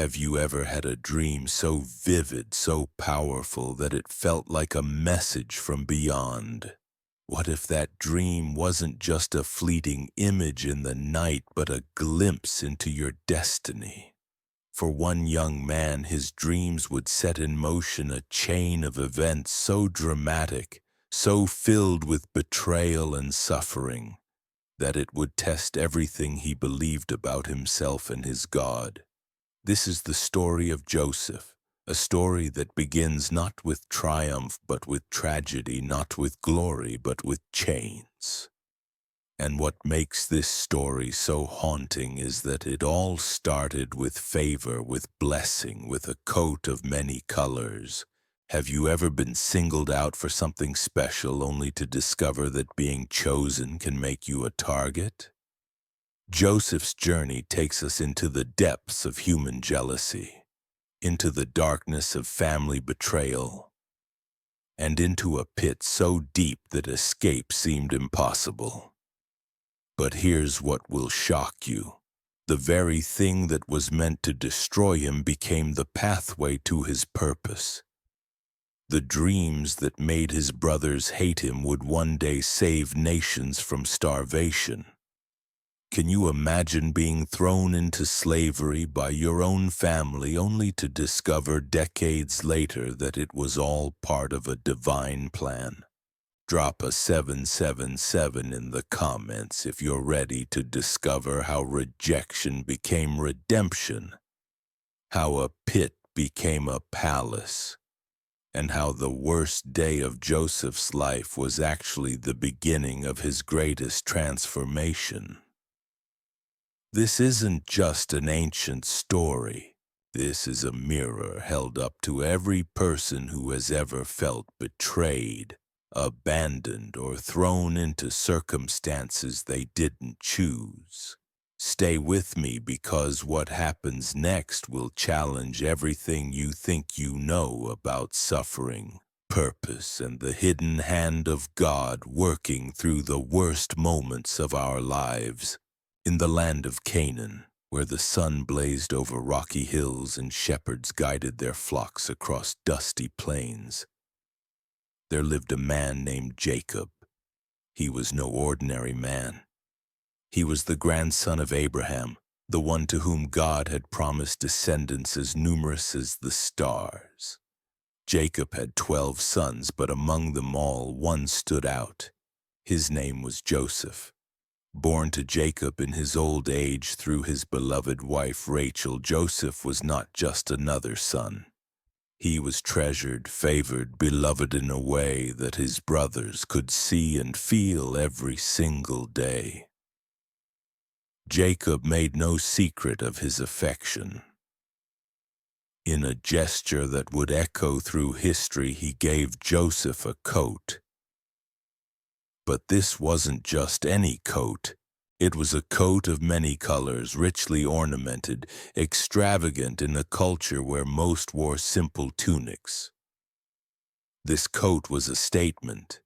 Have you ever had a dream so vivid, so powerful that it felt like a message from beyond? What if that dream wasn't just a fleeting image in the night, but a glimpse into your destiny? For one young man, his dreams would set in motion a chain of events so dramatic, so filled with betrayal and suffering, that it would test everything he believed about himself and his God. This is the story of Joseph, a story that begins not with triumph but with tragedy, not with glory but with chains. And what makes this story so haunting is that it all started with favor, with blessing, with a coat of many colors. Have you ever been singled out for something special only to discover that being chosen can make you a target? Joseph's journey takes us into the depths of human jealousy, into the darkness of family betrayal, and into a pit so deep that escape seemed impossible. But here's what will shock you. The very thing that was meant to destroy him became the pathway to his purpose. The dreams that made his brothers hate him would one day save nations from starvation. Can you imagine being thrown into slavery by your own family only to discover decades later that it was all part of a divine plan? Drop a 777 in the comments if you're ready to discover how rejection became redemption, how a pit became a palace, and how the worst day of Joseph's life was actually the beginning of his greatest transformation. This isn't just an ancient story. This is a mirror held up to every person who has ever felt betrayed, abandoned, or thrown into circumstances they didn't choose. Stay with me because what happens next will challenge everything you think you know about suffering, purpose, and the hidden hand of God working through the worst moments of our lives. In the land of Canaan, where the sun blazed over rocky hills and shepherds guided their flocks across dusty plains, there lived a man named Jacob. He was no ordinary man. He was the grandson of Abraham, the one to whom God had promised descendants as numerous as the stars. Jacob had 12 sons, but among them all, one stood out. His name was Joseph. Born to Jacob in his old age through his beloved wife Rachel, Joseph was not just another son. He was treasured, favored, beloved in a way that his brothers could see and feel every single day. Jacob made no secret of his affection. In a gesture that would echo through history, he gave Joseph a coat. But this wasn't just any coat. It was a coat of many colors, richly ornamented, extravagant in a culture where most wore simple tunics. This coat was a statement.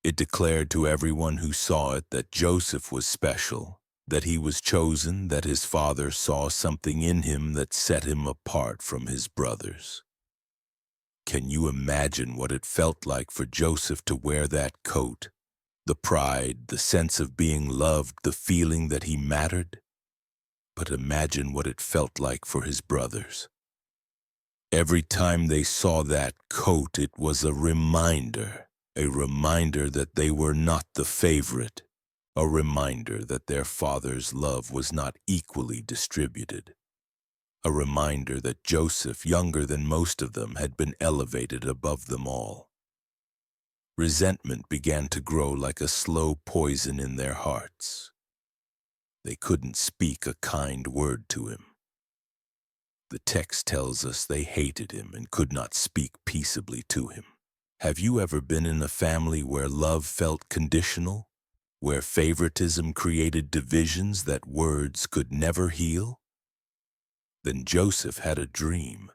It declared to everyone who saw it that Joseph was special, that he was chosen, that his father saw something in him that set him apart from his brothers. Can you imagine what it felt like for Joseph to wear that coat? The pride, the sense of being loved, the feeling that he mattered. But imagine what it felt like for his brothers. Every time they saw that coat, it was a reminder that they were not the favorite, a reminder that their father's love was not equally distributed, a reminder that Joseph, younger than most of them, had been elevated above them all. Resentment began to grow like a slow poison in their hearts. They couldn't speak a kind word to him. The text tells us they hated him and could not speak peaceably to him. Have you ever been in a family where love felt conditional, where favoritism created divisions that words could never heal? Then Joseph had a dream.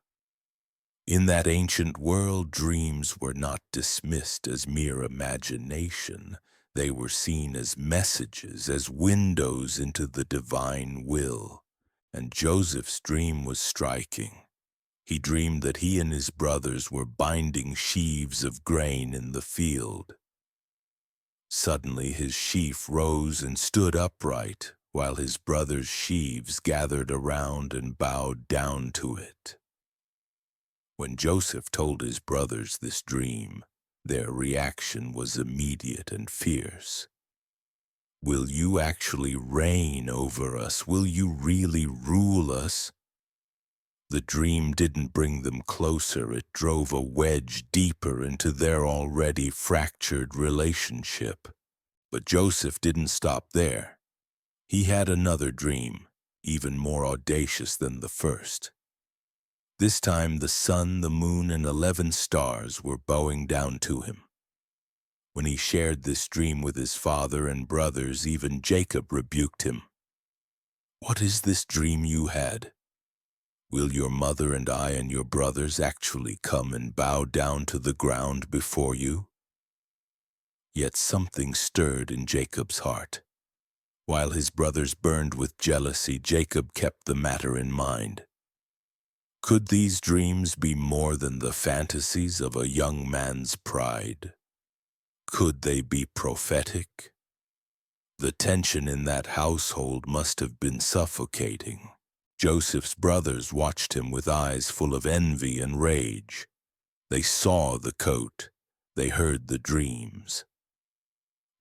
In that ancient world, dreams were not dismissed as mere imagination. They were seen as messages, as windows into the divine will. And Joseph's dream was striking. He dreamed that he and his brothers were binding sheaves of grain in the field. Suddenly his sheaf rose and stood upright, while his brothers' sheaves gathered around and bowed down to it. When Joseph told his brothers this dream, their reaction was immediate and fierce. "Will you actually reign over us? Will you really rule us?" The dream didn't bring them closer, it drove a wedge deeper into their already fractured relationship. But Joseph didn't stop there. He had another dream, even more audacious than the first. This time the sun, the moon, and 11 stars were bowing down to him. When he shared this dream with his father and brothers, even Jacob rebuked him. "What is this dream you had? Will your mother and I and your brothers actually come and bow down to the ground before you?" Yet something stirred in Jacob's heart. While his brothers burned with jealousy, Jacob kept the matter in mind. Could these dreams be more than the fantasies of a young man's pride? Could they be prophetic? The tension in that household must have been suffocating. Joseph's brothers watched him with eyes full of envy and rage. They saw the coat, they heard the dreams,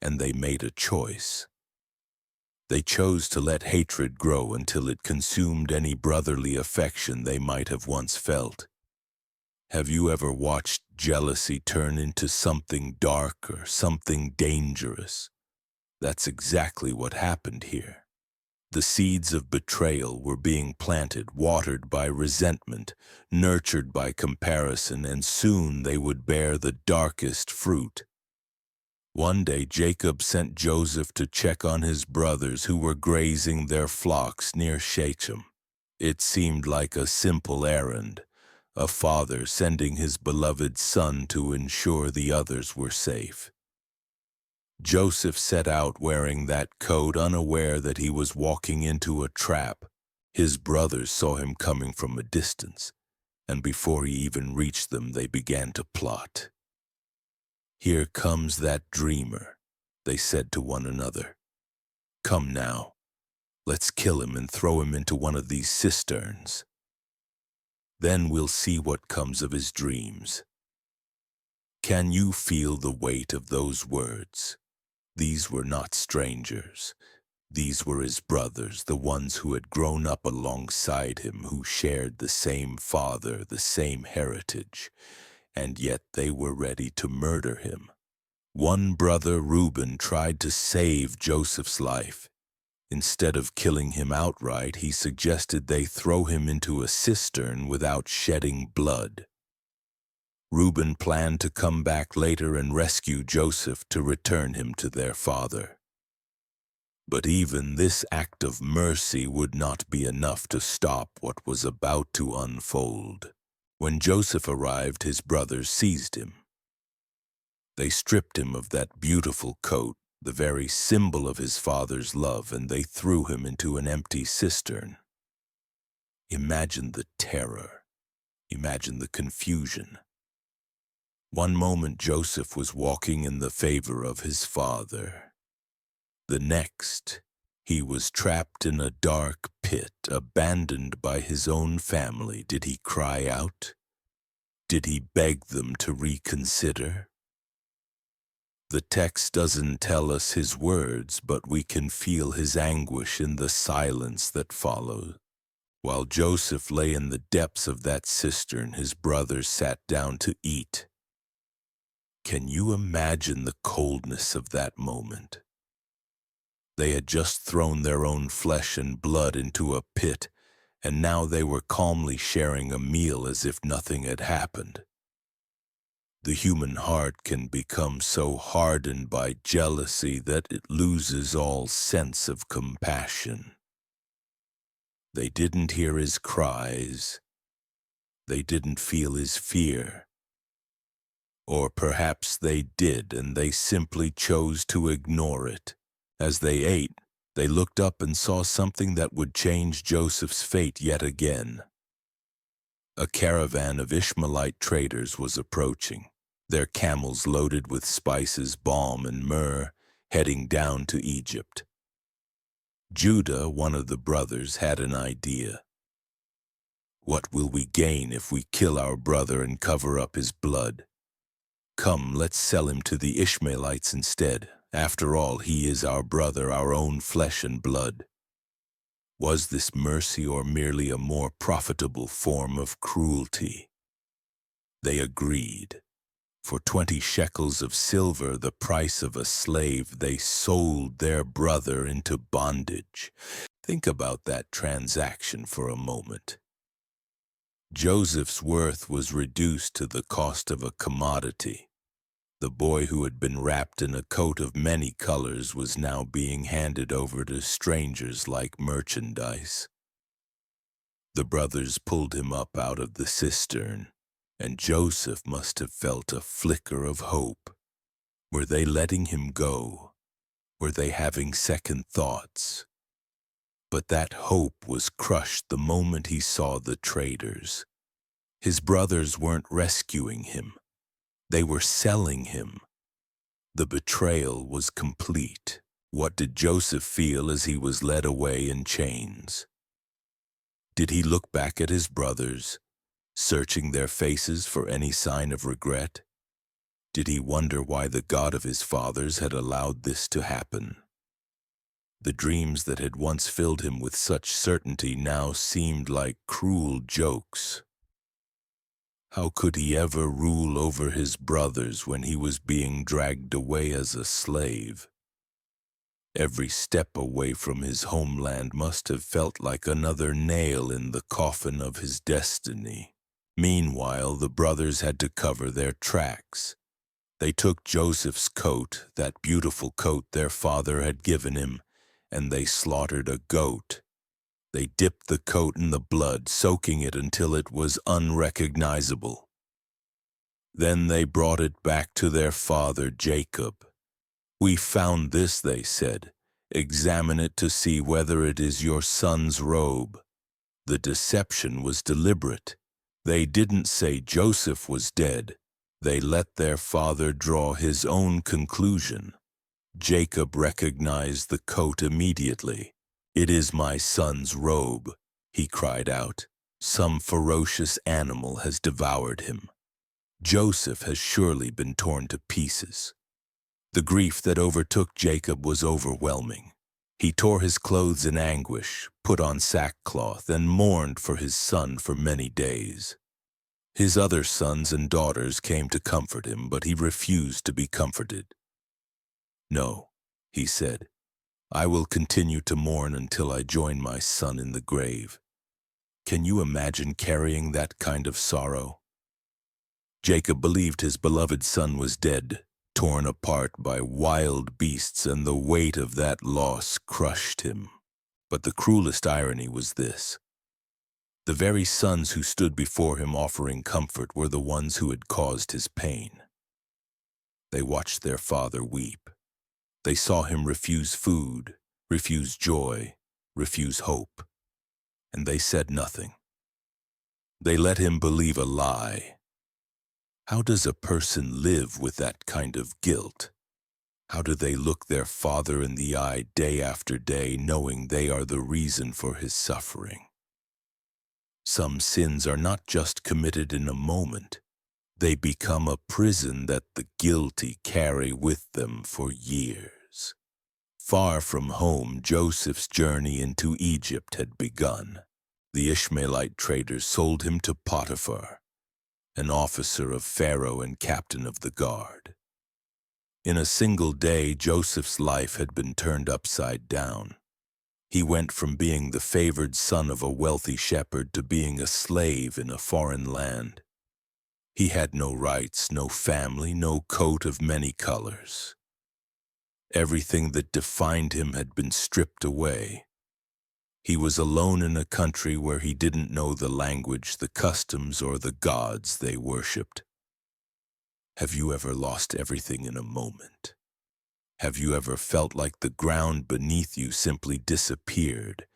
and they made a choice. They chose to let hatred grow until it consumed any brotherly affection they might have once felt. Have you ever watched jealousy turn into something dark or something dangerous? That's exactly what happened here. The seeds of betrayal were being planted, watered by resentment, nurtured by comparison, and soon they would bear the darkest fruit. One day Jacob sent Joseph to check on his brothers who were grazing their flocks near Shechem. It seemed like a simple errand, a father sending his beloved son to ensure the others were safe. Joseph set out wearing that coat, unaware that he was walking into a trap. His brothers saw him coming from a distance, and before he even reached them, they began to plot. "Here comes that dreamer," they said to one another. "Come now, let's kill him and throw him into one of these cisterns. Then we'll see what comes of his dreams." Can you feel the weight of those words? These were not strangers. These were his brothers, the ones who had grown up alongside him, who shared the same father, the same heritage, and yet they were ready to murder him. One brother, Reuben, tried to save Joseph's life. Instead of killing him outright, he suggested they throw him into a cistern without shedding blood. Reuben planned to come back later and rescue Joseph to return him to their father. But even this act of mercy would not be enough to stop what was about to unfold. When Joseph arrived, his brothers seized him. They stripped him of that beautiful coat, the very symbol of his father's love, and they threw him into an empty cistern. Imagine the terror. Imagine the confusion. One moment Joseph was walking in the favor of his father. The next, he was trapped in a dark pit, abandoned by his own family. Did he cry out? Did he beg them to reconsider? The text doesn't tell us his words, but we can feel his anguish in the silence that followed. While Joseph lay in the depths of that cistern, his brothers sat down to eat. Can you imagine the coldness of that moment? They had just thrown their own flesh and blood into a pit, and now they were calmly sharing a meal as if nothing had happened. The human heart can become so hardened by jealousy that it loses all sense of compassion. They didn't hear his cries. They didn't feel his fear. Or perhaps they did, and they simply chose to ignore it. As they ate, They looked up and saw something that would change Joseph's fate yet again. A caravan of Ishmaelite traders was approaching, their camels loaded with spices, balm, and myrrh, heading down to Egypt. Judah, one of the brothers, had an idea. What will we gain if we kill our brother and cover up his blood? Come, let's sell him to the Ishmaelites instead. After all, he is our brother, our own flesh and blood. Was this mercy or merely a more profitable form of cruelty? They agreed. For 20 shekels of silver, the price of a slave, they sold their brother into bondage. Think about that transaction for a moment. Joseph's worth was reduced to the cost of a commodity. The boy who had been wrapped in a coat of many colors was now being handed over to strangers like merchandise. The brothers pulled him up out of the cistern, and Joseph must have felt a flicker of hope. Were they letting him go? Were they having second thoughts? But that hope was crushed the moment he saw the traders. His brothers weren't rescuing him. They were selling him. The betrayal was complete. What did Joseph feel as he was led away in chains? Did he look back at his brothers, searching their faces for any sign of regret? Did he wonder why the God of his fathers had allowed this to happen? The dreams that had once filled him with such certainty now seemed like cruel jokes. How could he ever rule over his brothers when he was being dragged away as a slave? Every step away from his homeland must have felt like another nail in the coffin of his destiny. Meanwhile, the brothers had to cover their tracks. They took Joseph's coat, that beautiful coat their father had given him, and they slaughtered a goat. They dipped the coat in the blood, soaking it until it was unrecognizable. Then they brought it back to their father Jacob. "We found this," they said. "Examine it to see whether it is your son's robe." The deception was deliberate. They didn't say Joseph was dead. They let their father draw his own conclusion. Jacob recognized the coat immediately. "It is my son's robe," he cried out. "Some ferocious animal has devoured him. Joseph has surely been torn to pieces." The grief that overtook Jacob was overwhelming. He tore his clothes in anguish, put on sackcloth, and mourned for his son for many days. His other sons and daughters came to comfort him, but he refused to be comforted. "No," he said, "I will continue to mourn until I join my son in the grave." Can you imagine carrying that kind of sorrow? Jacob believed his beloved son was dead, torn apart by wild beasts, and the weight of that loss crushed him. But the cruelest irony was this. The very sons who stood before him offering comfort were the ones who had caused his pain. They watched their father weep. They saw him refuse food, refuse joy, refuse hope, and they said nothing. They let him believe a lie. How does a person live with that kind of guilt? How do they look their father in the eye day after day, knowing they are the reason for his suffering? Some sins are not just committed in a moment. They become a prison that the guilty carry with them for years. Far from home, Joseph's journey into Egypt had begun. The Ishmaelite traders sold him to Potiphar, an officer of Pharaoh and captain of the guard. In a single day, Joseph's life had been turned upside down. He went from being the favored son of a wealthy shepherd to being a slave in a foreign land. He had no rights, no family, no coat of many colors. Everything that defined him had been stripped away. He was alone in a country where he didn't know the language, the customs, or the gods they worshipped. Have you ever lost everything in a moment? Have you ever felt like the ground beneath you simply disappeared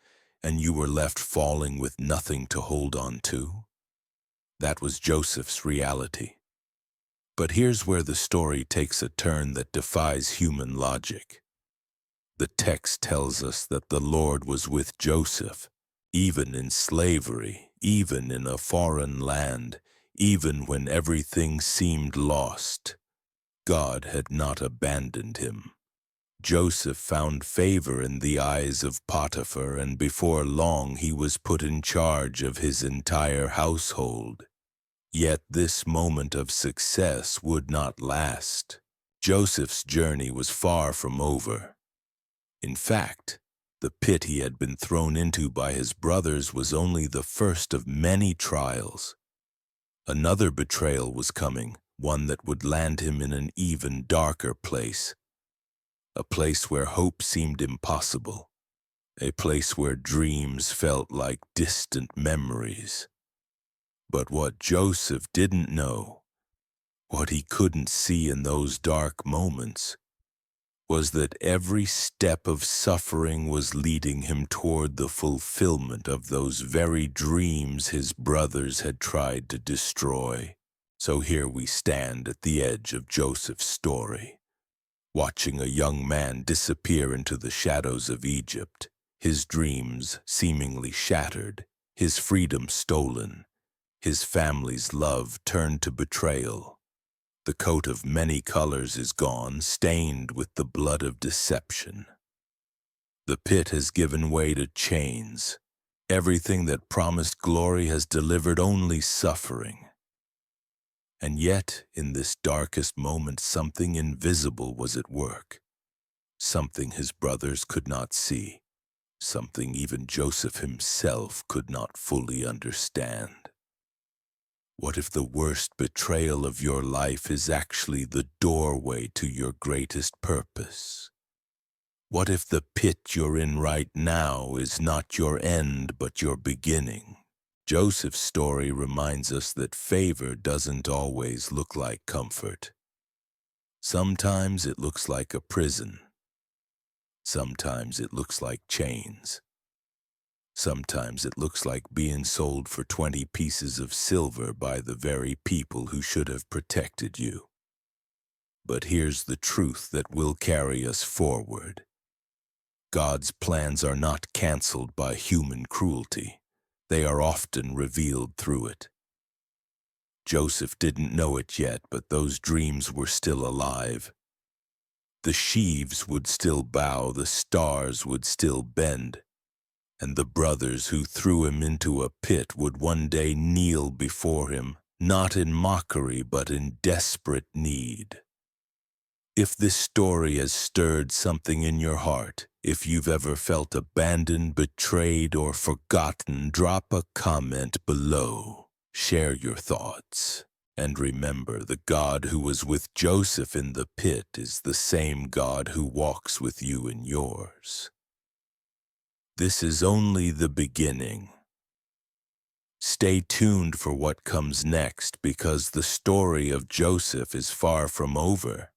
and you were left falling with nothing to hold on to? That was Joseph's reality. But here's where the story takes a turn that defies human logic. The text tells us that the Lord was with Joseph, even in slavery, even in a foreign land, even when everything seemed lost. God had not abandoned him. Joseph found favor in the eyes of Potiphar, and before long he was put in charge of his entire household. Yet this moment of success would not last. Joseph's journey was far from over. In fact, the pit he had been thrown into by his brothers was only the first of many trials. Another betrayal was coming, one that would land him in an even darker place. A place where hope seemed impossible. A place where dreams felt like distant memories. But what Joseph didn't know, what he couldn't see in those dark moments, was that every step of suffering was leading him toward the fulfillment of those very dreams his brothers had tried to destroy. So here we stand at the edge of Joseph's story, watching a young man disappear into the shadows of Egypt, his dreams seemingly shattered, his freedom stolen, his family's love turned to betrayal. The coat of many colors is gone, stained with the blood of deception. The pit has given way to chains. Everything that promised glory has delivered only suffering. And yet, in this darkest moment, something invisible was at work. Something his brothers could not see. Something even Joseph himself could not fully understand. What if the worst betrayal of your life is actually the doorway to your greatest purpose? What if the pit you're in right now is not your end but your beginning? Joseph's story reminds us that favor doesn't always look like comfort. Sometimes it looks like a prison. Sometimes it looks like chains. Sometimes it looks like being sold for 20 pieces of silver by the very people who should have protected you. But here's the truth that will carry us forward. God's plans are not canceled by human cruelty. They are often revealed through it. Joseph didn't know it yet, but those dreams were still alive. The sheaves would still bow, the stars would still bend, and the brothers who threw him into a pit would one day kneel before him, not in mockery but in desperate need. If this story has stirred something in your heart, if you've ever felt abandoned, betrayed, or forgotten, drop a comment below. Share your thoughts. And remember, the God who was with Joseph in the pit is the same God who walks with you in yours. This is only the beginning. Stay tuned for what comes next, because the story of Joseph is far from over.